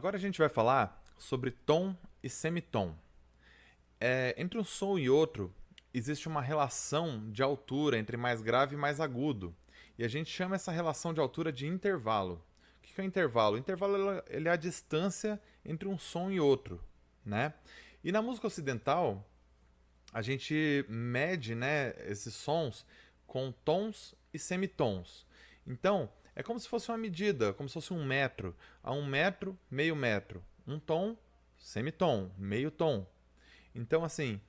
Agora a gente vai falar sobre tom e semitom. Entre um som e outro, existe uma relação de altura entre mais grave e mais agudo. E a gente chama essa relação de altura de intervalo. O que é o intervalo? O intervalo ele é a distância entre um som e outro, né? E na música ocidental, a gente mede, né, esses sons com tons e semitons. Então, é como se fosse uma medida, como se fosse um metro. A 1 metro, meio metro. Um tom, semitom, meio tom. Então, assim,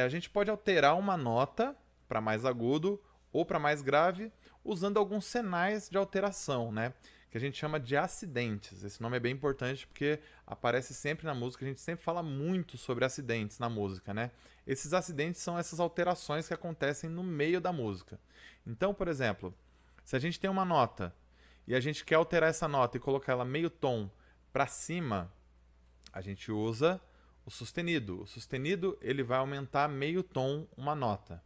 a gente pode alterar uma nota para mais agudo ou para mais grave usando alguns sinais de alteração, né? Que a gente chama de acidentes. Esse nome é bem importante porque aparece sempre na música, a gente sempre fala muito sobre acidentes na música, né? Esses acidentes são essas alterações que acontecem no meio da música. Então, por exemplo, se a gente tem uma nota e a gente quer alterar essa nota e colocar ela meio tom para cima, a gente usa o sustenido. O sustenido ele vai aumentar meio tom uma nota.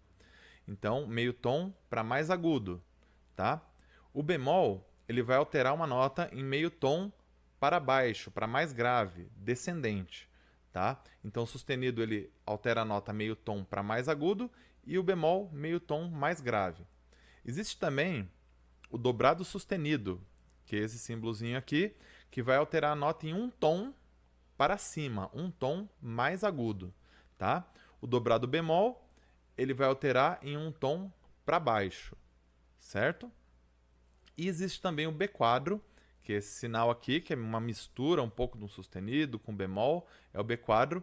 Então, meio tom para mais agudo, tá? O bemol ele vai alterar uma nota em meio tom para baixo, para mais grave, descendente, tá? Então, o sustenido ele altera a nota meio tom para mais agudo e o bemol meio tom mais grave. Existe também o dobrado sustenido, que é esse símbolozinho aqui, que vai alterar a nota em um tom para cima, um tom mais agudo, tá? O dobrado bemol, ele vai alterar em um tom para baixo, certo? E existe também o B quadro, que é esse sinal aqui, que é uma mistura um pouco de um sustenido com bemol, é o B quadro.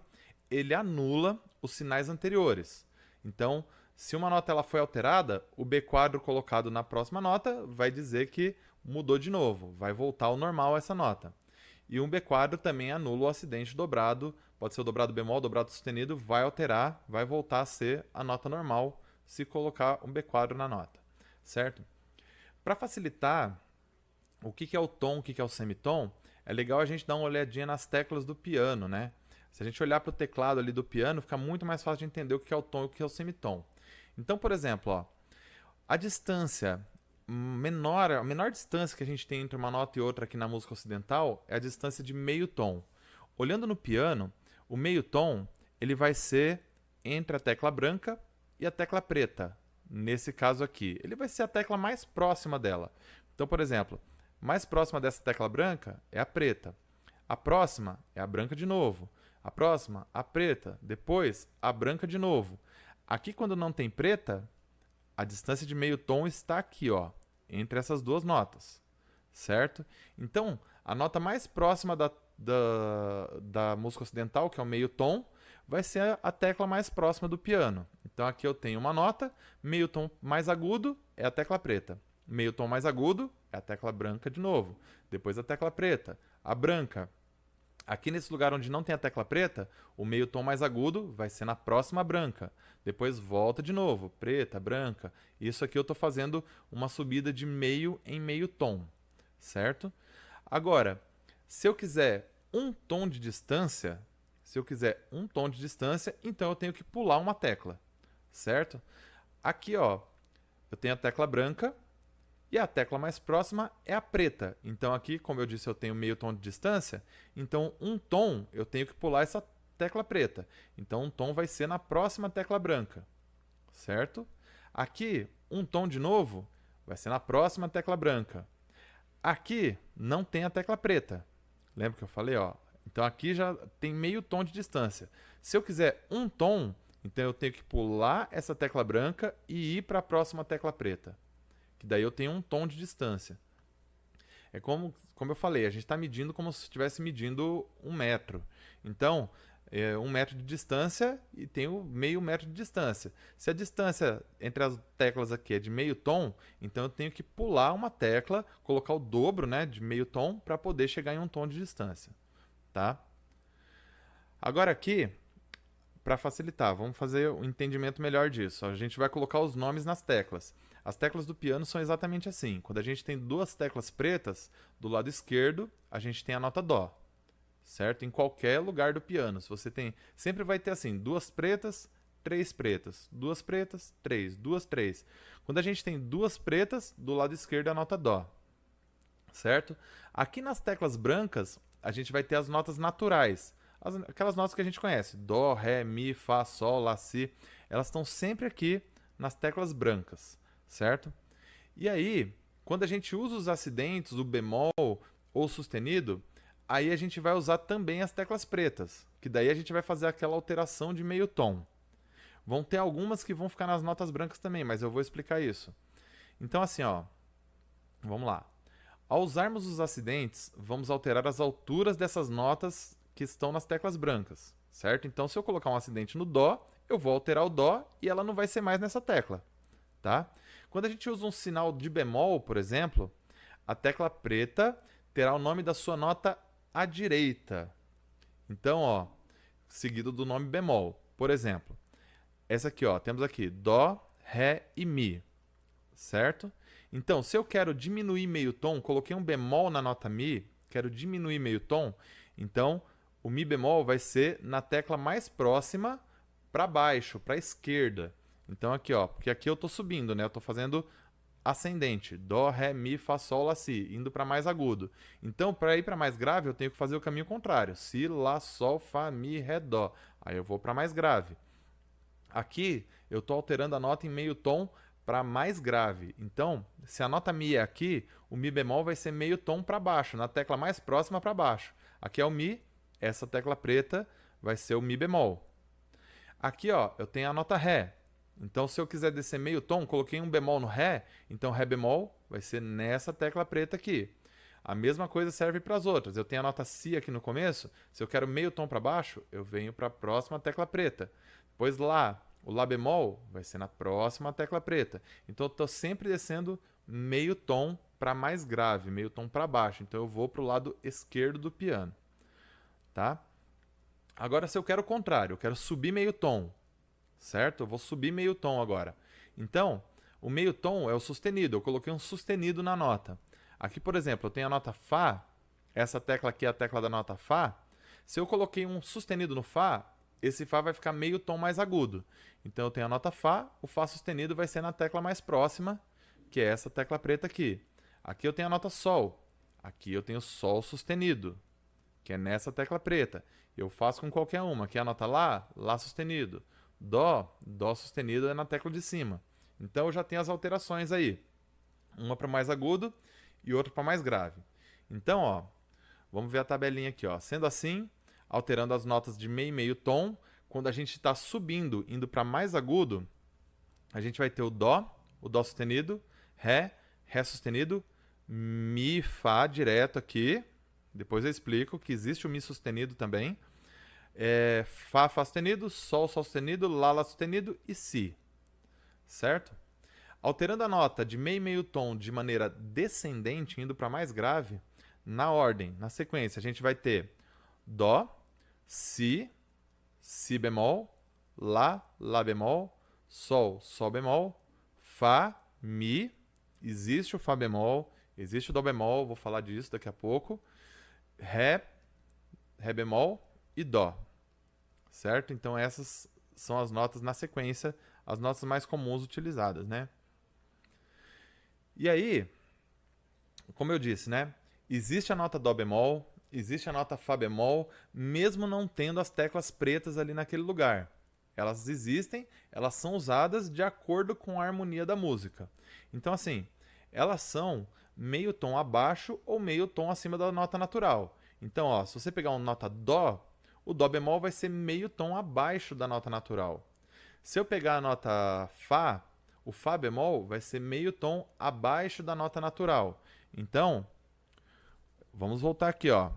Ele anula os sinais anteriores. Então, se uma nota ela foi alterada, o B quadro colocado na próxima nota vai dizer que mudou de novo, vai voltar ao normal essa nota. E um B quadro também anula o acidente dobrado, pode ser o dobrado bemol, o dobrado sustenido, vai alterar, vai voltar a ser a nota normal se colocar um B quadro na nota, certo? Para facilitar, o que é o tom, o que é o semitom, é legal a gente dar uma olhadinha nas teclas do piano, né? Se a gente olhar para o teclado ali do piano, fica muito mais fácil de entender o que é o tom e o que é o semitom. Então, por exemplo, ó, a distância menor, a menor distância que a gente tem entre uma nota e outra aqui na música ocidental é a distância de meio tom. Olhando no piano, o meio tom ele vai ser entre a tecla branca e a tecla preta. Nesse caso aqui, ele vai ser a tecla mais próxima dela. Então, por exemplo, mais próxima dessa tecla branca é a preta. A próxima é a branca de novo. A próxima, a preta. Depois, a branca de novo. Aqui, quando não tem preta, a distância de meio tom está aqui, ó, entre essas duas notas, certo? Então, a nota mais próxima da música ocidental, que é o meio tom, vai ser a tecla mais próxima do piano. Então, aqui eu tenho uma nota, meio tom mais agudo é a tecla preta. Meio tom mais agudo é a tecla branca de novo. Depois a tecla preta. A branca. Aqui nesse lugar onde não tem a tecla preta, o meio tom mais agudo vai ser na próxima branca. Depois volta de novo, preta, branca. Isso aqui eu estou fazendo uma subida de meio em meio tom, certo? Agora, se eu quiser um tom de distância, então eu tenho que pular uma tecla, certo? Aqui, ó, eu tenho a tecla branca e a tecla mais próxima é a preta. Então aqui, como eu disse, eu tenho meio tom de distância. Então um tom eu tenho que pular essa tecla preta. Então um tom vai ser na próxima tecla branca, certo? Aqui, um tom de novo vai ser na próxima tecla branca. Aqui não tem a tecla preta. Lembra que eu falei, ó? Então aqui já tem meio tom de distância. Se eu quiser um tom, então eu tenho que pular essa tecla branca e ir para a próxima tecla preta. Que daí eu tenho um tom de distância. É como eu falei, a gente está medindo como se estivesse medindo 1 metro. Então, 1 metro de distância e tem o meio metro de distância. Se a distância entre as teclas aqui é de meio tom, então eu tenho que pular uma tecla, colocar o dobro, né, de meio tom para poder chegar em um tom de distância. Tá? Agora aqui, para facilitar, vamos fazer um entendimento melhor disso. A gente vai colocar os nomes nas teclas. As teclas do piano são exatamente assim. Quando a gente tem duas teclas pretas, do lado esquerdo, a gente tem a nota Dó. Certo? Em qualquer lugar do piano. Se você tem, sempre vai ter assim, duas pretas, três pretas, duas pretas, três, duas, três. Quando a gente tem duas pretas, do lado esquerdo é a nota Dó. Certo? Aqui nas teclas brancas, a gente vai ter as notas naturais. Aquelas notas que a gente conhece. Dó, Ré, Mi, Fá, Sol, Lá, Si. Elas estão sempre aqui nas teclas brancas, certo? E aí, quando a gente usa os acidentes, o bemol ou sustenido, aí a gente vai usar também as teclas pretas, que daí a gente vai fazer aquela alteração de meio tom. Vão ter algumas que vão ficar nas notas brancas também, mas eu vou explicar isso. Então assim, ó, vamos lá. Ao usarmos os acidentes, vamos alterar as alturas dessas notas que estão nas teclas brancas, certo? Então se eu colocar um acidente no dó, eu vou alterar o dó e ela não vai ser mais nessa tecla, tá? Quando a gente usa um sinal de bemol, por exemplo, a tecla preta terá o nome da sua nota à direita. Então, ó, seguido do nome bemol. Por exemplo, essa aqui, ó, temos aqui Dó, Ré e Mi, certo? Então, se eu quero diminuir meio tom, coloquei um bemol na nota Mi, quero diminuir meio tom, então o Mi bemol vai ser na tecla mais próxima para baixo, para a esquerda. Então aqui, ó, porque aqui eu estou subindo, né? Eu estou fazendo ascendente, Dó, Ré, Mi, Fá, Sol, Lá, Si, indo para mais agudo. Então, para ir para mais grave, eu tenho que fazer o caminho contrário. Si, Lá, Sol, Fá, Mi, Ré, Dó. Aí eu vou para mais grave. Aqui eu estou alterando a nota em meio tom para mais grave. Então, se a nota Mi é aqui, o Mi bemol vai ser meio tom para baixo, na tecla mais próxima para baixo. Aqui é o Mi, essa tecla preta vai ser o Mi bemol. Aqui, ó, eu tenho a nota Ré. Então, se eu quiser descer meio tom, coloquei um bemol no Ré, então Ré bemol vai ser nessa tecla preta aqui. A mesma coisa serve para as outras. Eu tenho a nota Si aqui no começo, se eu quero meio tom para baixo, eu venho para a próxima tecla preta. Depois Lá, o Lá bemol vai ser na próxima tecla preta. Então, eu estou sempre descendo meio tom para mais grave, meio tom para baixo. Então, eu vou para o lado esquerdo do piano. Tá? Agora, se eu quero o contrário, eu quero subir meio tom, certo? Eu vou subir meio tom agora. Então, o meio tom é o sustenido. Eu coloquei um sustenido na nota. Aqui, por exemplo, eu tenho a nota Fá. Essa tecla aqui é a tecla da nota Fá. Se eu coloquei um sustenido no Fá, esse Fá vai ficar meio tom mais agudo. Então, eu tenho a nota Fá. O Fá sustenido vai ser na tecla mais próxima, que é essa tecla preta aqui. Aqui eu tenho a nota Sol. Aqui eu tenho Sol sustenido, que é nessa tecla preta. Eu faço com qualquer uma. Aqui é a nota Lá, Lá sustenido. Dó, Dó sustenido é na tecla de cima. Então eu já tenho as alterações aí. Uma para mais agudo e outra para mais grave. Então, ó, vamos ver a tabelinha aqui, ó. Sendo assim, alterando as notas de meio e meio tom, quando a gente está subindo, indo para mais agudo, a gente vai ter o Dó sustenido, Ré, Ré sustenido, Mi, Fá direto aqui. Depois eu explico que existe o Mi sustenido também. Fá, Fá sustenido, Sol, Sol sustenido, Lá, Lá sustenido e Si. Certo? Alterando a nota de meio e meio tom de maneira descendente, indo para mais grave, na ordem, na sequência, a gente vai ter Dó, Si, Si bemol, Lá, Lá bemol, Sol, Sol bemol, Fá, Mi, existe o Fá bemol, existe o Dó bemol, vou falar disso daqui a pouco, Ré, Ré bemol e Dó. Certo? Então essas são as notas na sequência, as notas mais comuns utilizadas, né? E aí, como eu disse, né? Existe a nota Dó bemol, existe a nota Fá bemol, mesmo não tendo as teclas pretas ali naquele lugar. Elas existem, elas são usadas de acordo com a harmonia da música. Então, assim, elas são meio tom abaixo ou meio tom acima da nota natural. Então, ó, se você pegar uma nota Dó, o Dó bemol vai ser meio tom abaixo da nota natural. Se eu pegar a nota Fá, o Fá bemol vai ser meio tom abaixo da nota natural. Então, vamos voltar aqui, ó.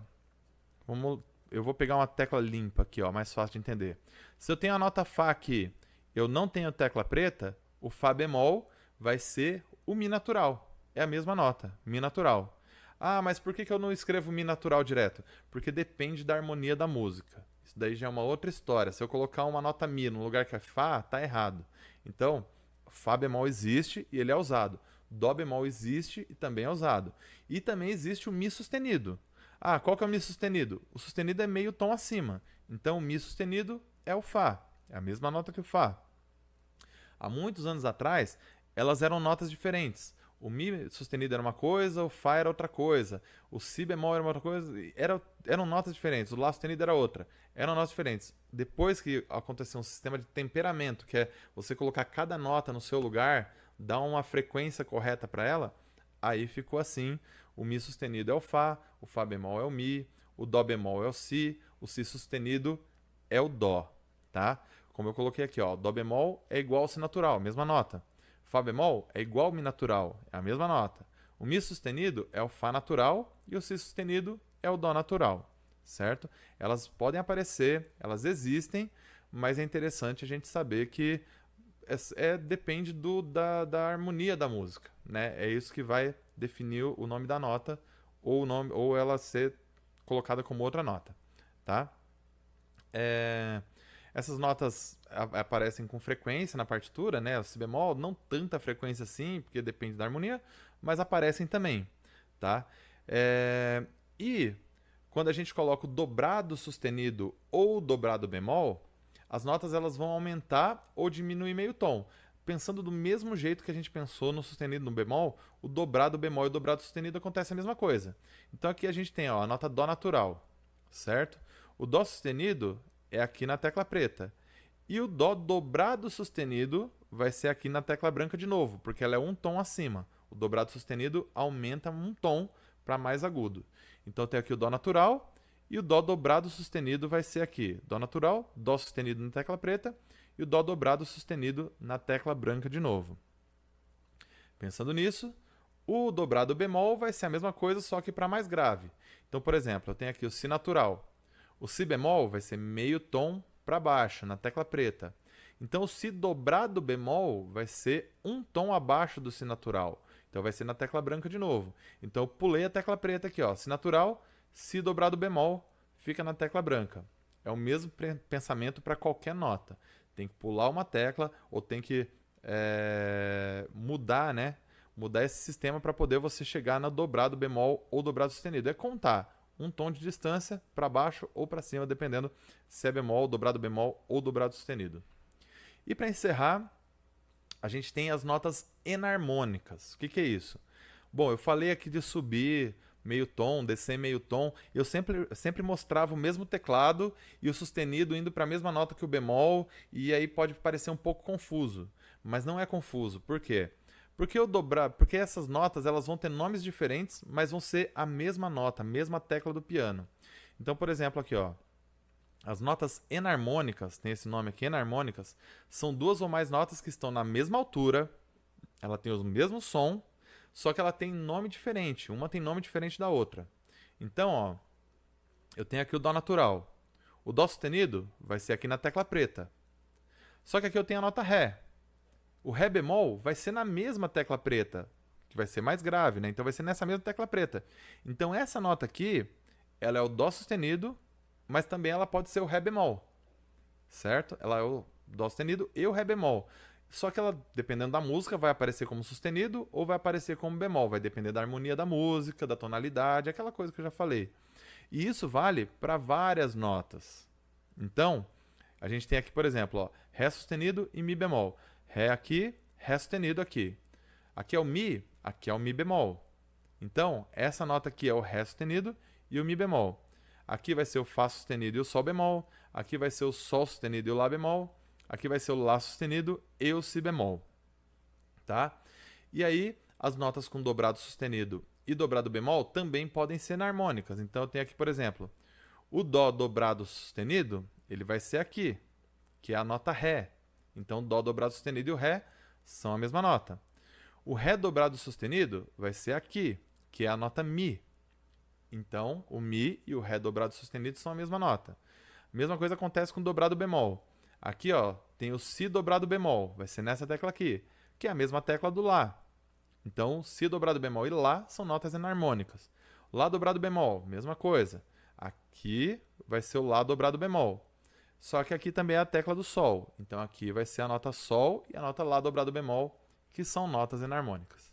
Eu vou pegar uma tecla limpa aqui, ó, mais fácil de entender. Se eu tenho a nota Fá aqui, eu não tenho tecla preta, o Fá bemol vai ser o Mi natural. É a mesma nota, Mi natural. Ah, mas por que eu não escrevo Mi natural direto? Porque depende da harmonia da música. Isso daí já é uma outra história. Se eu colocar uma nota Mi no lugar que é Fá, tá errado. Então, Fá bemol existe e ele é usado. Dó bemol existe e também é usado. E também existe o Mi sustenido. Ah, qual que é o Mi sustenido? O sustenido é meio tom acima. Então, o Mi sustenido é o Fá. É a mesma nota que o Fá. Há muitos anos atrás, elas eram notas diferentes. O Mi sustenido era uma coisa, o Fá era outra coisa, o Si bemol era uma outra coisa, eram notas diferentes, o Lá sustenido era outra, eram notas diferentes. Depois que aconteceu um sistema de temperamento, que é você colocar cada nota no seu lugar, dar uma frequência correta para ela, aí ficou assim: o Mi sustenido é o Fá, o Fá bemol é o Mi, o Dó bemol é o Si sustenido é o Dó, tá? Como eu coloquei aqui, ó, Dó bemol é igual ao Si natural, mesma nota. Fá bemol é igual ao Mi natural, é a mesma nota. O Mi sustenido é o Fá natural e o Si sustenido é o Dó natural, certo? Elas podem aparecer, elas existem, mas é interessante a gente saber que depende da harmonia da música, né? É isso que vai definir o nome da nota ou ela ser colocada como outra nota, tá? Essas notas aparecem com frequência na partitura, né? O si bemol, não tanta frequência assim, porque depende da harmonia, mas aparecem também, tá? E quando a gente coloca o dobrado sustenido ou o dobrado bemol, as notas elas vão aumentar ou diminuir meio tom. Pensando do mesmo jeito que a gente pensou no sustenido no bemol, o dobrado bemol e o dobrado sustenido acontece a mesma coisa. Então aqui a gente tem, ó, a nota dó natural, certo? O dó sustenido é aqui na tecla preta. E o dó dobrado sustenido vai ser aqui na tecla branca de novo, porque ela é um tom acima. O dobrado sustenido aumenta um tom para mais agudo. Então tem aqui o dó natural e o dó dobrado sustenido vai ser aqui. Dó natural, dó sustenido na tecla preta e o dó dobrado sustenido na tecla branca de novo. Pensando nisso, o dobrado bemol vai ser a mesma coisa, só que para mais grave. Então, por exemplo, eu tenho aqui o si natural. O si bemol vai ser meio tom para baixo, na tecla preta. Então, o si dobrado bemol vai ser um tom abaixo do si natural. Então, vai ser na tecla branca de novo. Então, eu pulei a tecla preta aqui, ó. Si natural, si dobrado bemol, fica na tecla branca. É o mesmo pensamento para qualquer nota. Tem que pular uma tecla ou tem que mudar, né? Mudar esse sistema para poder você chegar no dobrado bemol ou dobrado sustenido. É contar um tom de distância para baixo ou para cima, dependendo se é bemol, dobrado bemol ou dobrado sustenido. E para encerrar, a gente tem as notas enarmônicas. O que é isso? Bom, eu falei aqui de subir meio tom, descer meio tom. Eu sempre mostrava o mesmo teclado e o sustenido indo para a mesma nota que o bemol, e aí pode parecer um pouco confuso. Mas não é confuso. Por quê? Porque essas notas elas vão ter nomes diferentes, mas vão ser a mesma nota, a mesma tecla do piano. Então, por exemplo, aqui, ó, as notas enarmônicas, tem esse nome aqui, enarmônicas, são duas ou mais notas que estão na mesma altura, ela tem o mesmo som, só que ela tem nome diferente, uma tem nome diferente da outra. Então, ó, eu tenho aqui o dó natural. O dó sustenido vai ser aqui na tecla preta. Só que aqui eu tenho a nota ré. O ré bemol vai ser na mesma tecla preta, que vai ser mais grave, né? Então vai ser nessa mesma tecla preta. Então essa nota aqui, ela é o dó sustenido, mas também ela pode ser o ré bemol, certo? Ela é o dó sustenido e o ré bemol. Só que ela, dependendo da música, vai aparecer como sustenido ou vai aparecer como bemol. Vai depender da harmonia da música, da tonalidade, aquela coisa que eu já falei. E isso vale para várias notas. Então, a gente tem aqui, por exemplo, ó, ré sustenido e mi bemol. Ré aqui, ré sustenido aqui. Aqui é o mi, aqui é o mi bemol. Então, essa nota aqui é o ré sustenido e o mi bemol. Aqui vai ser o fá sustenido e o sol bemol. Aqui vai ser o sol sustenido e o lá bemol. Aqui vai ser o lá sustenido e o si bemol. Tá? E aí, as notas com dobrado sustenido e dobrado bemol também podem ser enarmônicas. Então, eu tenho aqui, por exemplo, o dó dobrado sustenido, ele vai ser aqui, que é a nota ré. Então, o dó dobrado sustenido e o ré são a mesma nota. O ré dobrado sustenido vai ser aqui, que é a nota mi. Então, o mi e o ré dobrado sustenido são a mesma nota. A mesma coisa acontece com o dobrado bemol. Aqui, ó, tem o si dobrado bemol, vai ser nessa tecla aqui, que é a mesma tecla do lá. Então, si dobrado bemol e lá são notas enarmônicas. Lá dobrado bemol, mesma coisa. Aqui vai ser o lá dobrado bemol. Só que aqui também é a tecla do sol. Então aqui vai ser a nota sol e a nota lá dobrado bemol, que são notas enarmônicas.